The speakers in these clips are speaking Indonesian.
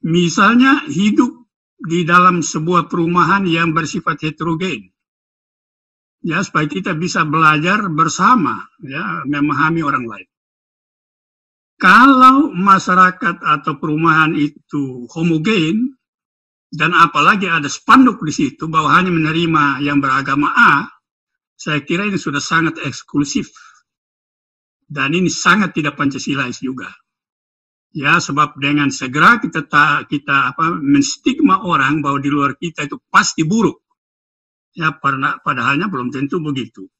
Misalnya hidup di dalam sebuah perumahan yang bersifat heterogen, ya supaya kita bisa belajar bersama, ya memahami orang lain. Kalau masyarakat atau perumahan itu homogen, dan apalagi ada spanduk di situ bahwa hanya menerima yang beragama A, saya kira ini sudah sangat eksklusif. Dan ini sangat tidak Pancasilais juga. Ya, sebab dengan segera kita menstigma orang bahwa di luar kita itu pasti buruk. Ya, padahalnya belum tentu begitu.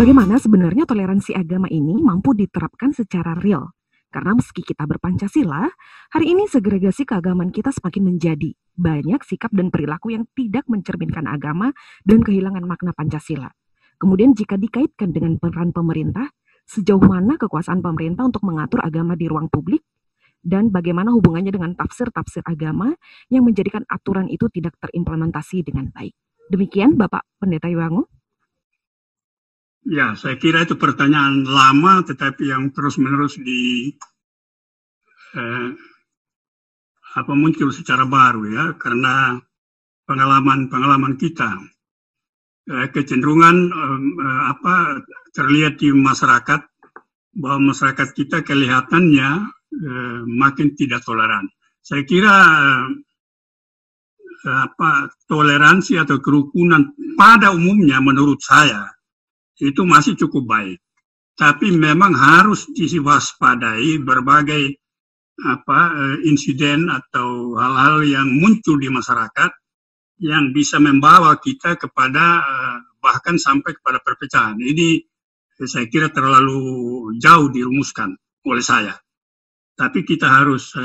Bagaimana sebenarnya toleransi agama ini mampu diterapkan secara real? Karena meski kita berpancasila, hari ini segregasi keagamaan kita semakin menjadi. Banyak sikap dan perilaku yang tidak mencerminkan agama dan kehilangan makna Pancasila. Kemudian jika dikaitkan dengan peran pemerintah, sejauh mana kekuasaan pemerintah untuk mengatur agama di ruang publik? Dan bagaimana hubungannya dengan tafsir-tafsir agama yang menjadikan aturan itu tidak terimplementasi dengan baik? Demikian Bapak Pendeta Yuwangu. Ya, saya kira itu pertanyaan lama tetapi yang terus-menerus muncul secara baru ya, karena pengalaman kita. Kecenderungan terlihat di masyarakat bahwa masyarakat kita kelihatannya makin tidak toleran. Saya kira toleransi atau kerukunan pada umumnya menurut saya itu masih cukup baik, tapi memang harus diwaspadai berbagai insiden atau hal-hal yang muncul di masyarakat yang bisa membawa kita kepada bahkan sampai kepada perpecahan. Ini saya kira terlalu jauh dirumuskan oleh saya, tapi kita harus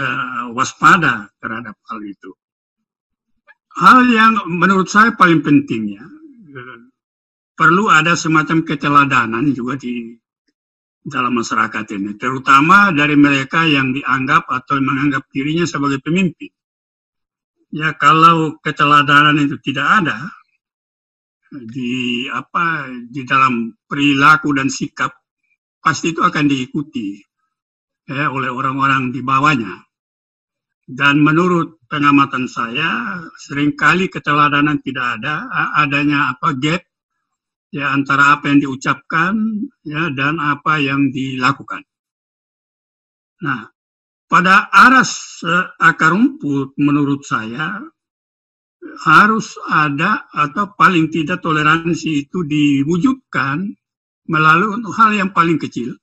waspada terhadap hal itu. Hal yang menurut saya paling penting ya, perlu ada semacam keteladanan juga di dalam masyarakat ini, terutama dari mereka yang dianggap atau menganggap dirinya sebagai pemimpin. Ya, kalau keteladanan itu tidak ada di dalam perilaku dan sikap, pasti itu akan diikuti ya, oleh orang-orang di bawahnya. Dan menurut pengamatan saya, seringkali keteladanan tidak ada, adanya gap ya antara apa yang diucapkan ya dan apa yang dilakukan. Nah, pada aras akar rumput menurut saya harus ada atau paling tidak toleransi itu diwujudkan melalui untuk hal yang paling kecil.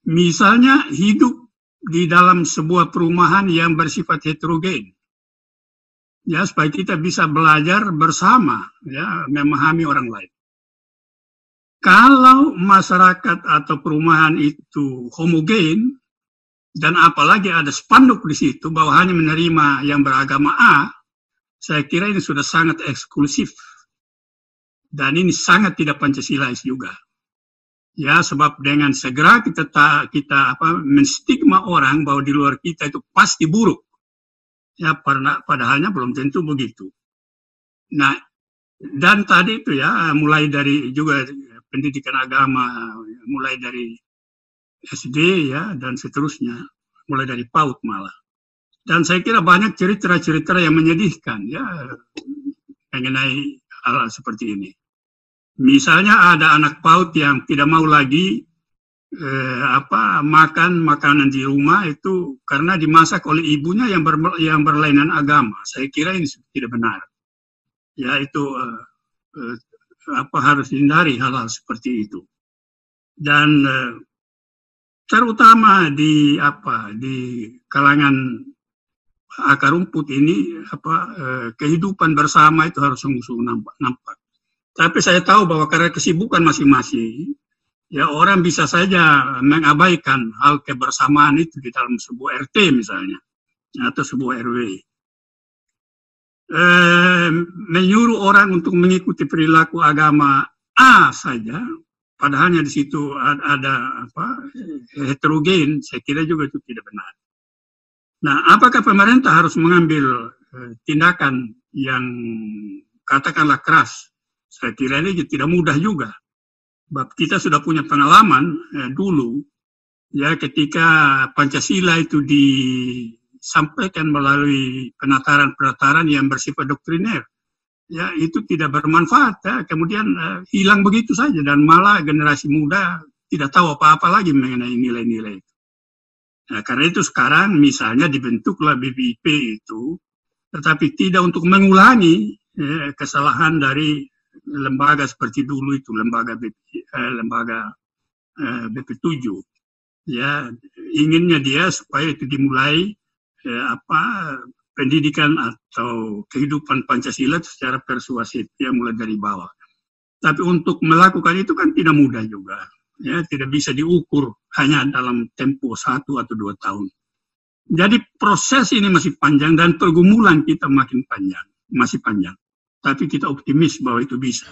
Misalnya hidup di dalam sebuah perumahan yang bersifat heterogen. Ya, supaya kita bisa belajar bersama, ya, memahami orang lain. Kalau masyarakat atau perumahan itu homogen, dan apalagi ada spanduk di situ bahwa hanya menerima yang beragama A, saya kira ini sudah sangat eksklusif. Dan ini sangat tidak Pancasilais juga. Ya, sebab dengan segera kita menstigma orang bahwa di luar kita itu pasti buruk. Ya, padahalnya belum tentu begitu. Nah, dan tadi itu ya, mulai dari juga pendidikan agama, mulai dari SD ya, dan seterusnya, mulai dari PAUD malah. Dan saya kira banyak cerita-cerita yang menyedihkan ya, mengenai hal seperti ini. Misalnya ada anak PAUD yang tidak mau lagi makan makanan di rumah itu karena dimasak oleh ibunya yang berlainan agama. Saya kira ini tidak benar. Ya, itu harus dihindari hal-hal seperti itu. Dan terutama di kalangan akar rumput ini kehidupan bersama itu harus sungguh-sungguh nampak. Tapi saya tahu bahwa karena kesibukan masing-masing, ya orang bisa saja mengabaikan hal kebersamaan itu di dalam sebuah RT misalnya, atau sebuah RW. Menyuruh orang untuk mengikuti perilaku agama A saja, padahalnya di situ ada heterogen, saya kira juga itu tidak benar. Nah, apakah pemerintah harus mengambil tindakan yang katakanlah keras? Saya kira ini tidak mudah juga. Sebab kita sudah punya pengalaman dulu, ya ketika Pancasila itu disampaikan melalui penataran-penataran yang bersifat doktriner, ya itu tidak bermanfaat, ya. Kemudian hilang begitu saja dan malah generasi muda tidak tahu apa-apa lagi mengenai nilai-nilai itu. Nah, karena itu sekarang misalnya dibentuklah BPIP itu, tetapi tidak untuk mengulangi kesalahan dari lembaga seperti dulu itu, lembaga BP7. Ya, inginnya dia supaya itu dimulai pendidikan atau kehidupan Pancasila secara persuasif, ya mulai dari bawah. Tapi untuk melakukan itu kan tidak mudah juga. Ya, tidak bisa diukur hanya dalam tempo 1 atau 2 tahun. Jadi proses ini masih panjang dan pergumulan kita makin panjang, masih panjang. Tapi kita optimis bahwa itu bisa.